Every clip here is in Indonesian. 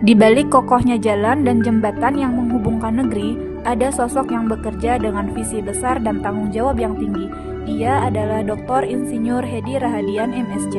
Di balik kokohnya jalan dan jembatan yang menghubungkan negeri, ada sosok yang bekerja dengan visi besar dan tanggung jawab yang tinggi. Ia adalah Dr. Insinyur Hedi Rahadian MSc.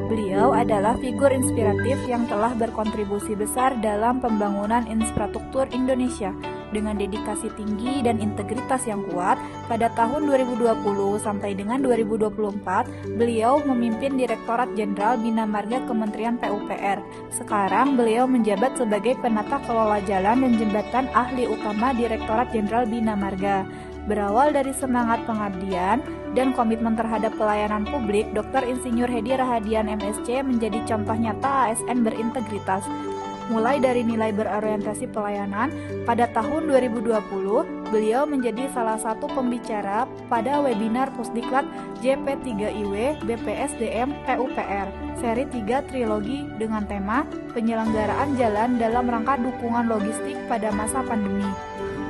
Beliau adalah figur inspiratif yang telah berkontribusi besar dalam pembangunan infrastruktur Indonesia. Dengan dedikasi tinggi dan integritas yang kuat, pada tahun 2020 sampai dengan 2024, beliau memimpin Direktorat Jenderal Bina Marga Kementerian PUPR. Sekarang beliau menjabat sebagai penata kelola jalan dan jembatan ahli utama Direktorat Jenderal Bina Marga. Berawal dari semangat pengabdian dan komitmen terhadap pelayanan publik, Dr. Insinyur Hedi Rahadian MSc menjadi contoh nyata ASN berintegritas. Mulai dari nilai berorientasi pelayanan, pada tahun 2020, beliau menjadi salah satu pembicara pada webinar Pusdiklat JP3IW BPSDM PUPR, seri 3 trilogi dengan tema Penyelenggaraan Jalan dalam Rangka Dukungan Logistik pada Masa Pandemi.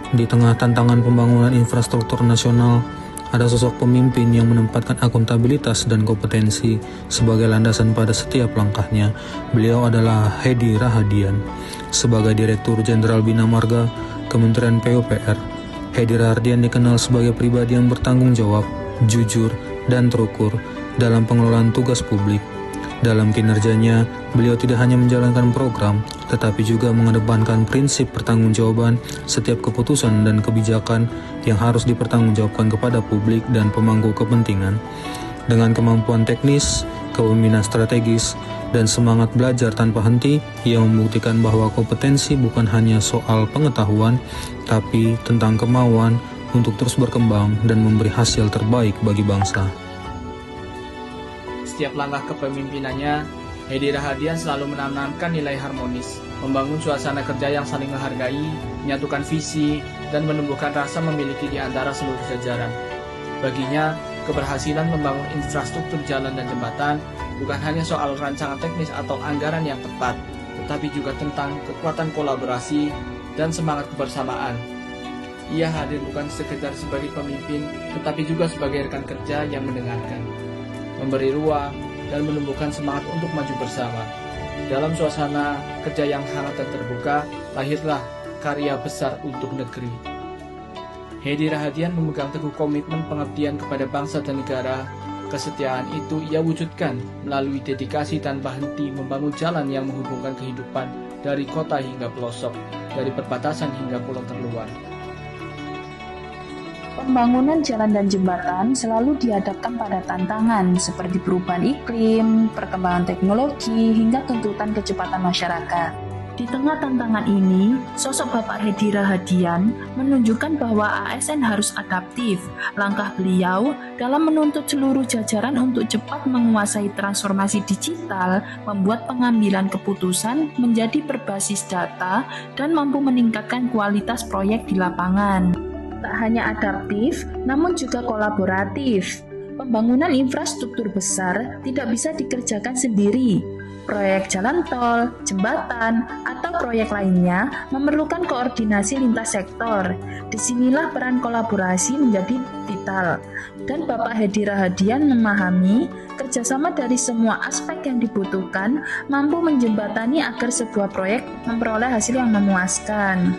Di tengah tantangan pembangunan infrastruktur nasional, ada sosok pemimpin yang menempatkan akuntabilitas dan kompetensi sebagai landasan pada setiap langkahnya. Beliau adalah Hedi Rahadian. Sebagai Direktur Jenderal Bina Marga Kementerian PUPR, Hedi Rahadian dikenal sebagai pribadi yang bertanggung jawab, jujur, dan terukur dalam pengelolaan tugas publik. Dalam kinerjanya, beliau tidak hanya menjalankan program, tetapi juga mengedepankan prinsip pertanggungjawaban setiap keputusan dan kebijakan yang harus dipertanggungjawabkan kepada publik dan pemangku kepentingan. Dengan kemampuan teknis, kepemimpinan strategis, dan semangat belajar tanpa henti, ia membuktikan bahwa kompetensi bukan hanya soal pengetahuan, tapi tentang kemauan untuk terus berkembang dan memberi hasil terbaik bagi bangsa. Setiap langkah kepemimpinannya, Hedi Rahadian selalu menanamkan nilai harmonis, membangun suasana kerja yang saling menghargai, menyatukan visi, dan menumbuhkan rasa memiliki di antara seluruh jajaran. Baginya, keberhasilan membangun infrastruktur jalan dan jembatan bukan hanya soal rancangan teknis atau anggaran yang tepat, tetapi juga tentang kekuatan kolaborasi dan semangat kebersamaan. Ia hadir bukan sekedar sebagai pemimpin, tetapi juga sebagai rekan kerja yang mendengarkan, memberi ruang, dan menumbuhkan semangat untuk maju bersama. Dalam suasana kerja yang hangat dan terbuka, lahirlah karya besar untuk negeri. Hedi Rahadian memegang teguh komitmen pengabdian kepada bangsa dan negara. Kesetiaan itu ia wujudkan melalui dedikasi tanpa henti membangun jalan yang menghubungkan kehidupan dari kota hingga pelosok, dari perbatasan hingga pulau terluar. Pembangunan jalan dan jembatan selalu dihadapkan pada tantangan seperti perubahan iklim, perkembangan teknologi, hingga tuntutan kecepatan masyarakat. Di tengah tantangan ini, sosok Bapak Hedi Rahadian menunjukkan bahwa ASN harus adaptif. Langkah beliau dalam menuntut seluruh jajaran untuk cepat menguasai transformasi digital, membuat pengambilan keputusan menjadi berbasis data dan mampu meningkatkan kualitas proyek di lapangan. Tak hanya adaptif, namun juga kolaboratif. Pembangunan infrastruktur besar tidak bisa dikerjakan sendiri. Proyek jalan tol, jembatan, atau proyek lainnya memerlukan koordinasi lintas sektor. Disinilah peran kolaborasi menjadi vital. Dan Bapak Hedi Rahadian memahami kerjasama dari semua aspek yang dibutuhkan mampu menjembatani agar sebuah proyek memperoleh hasil yang memuaskan.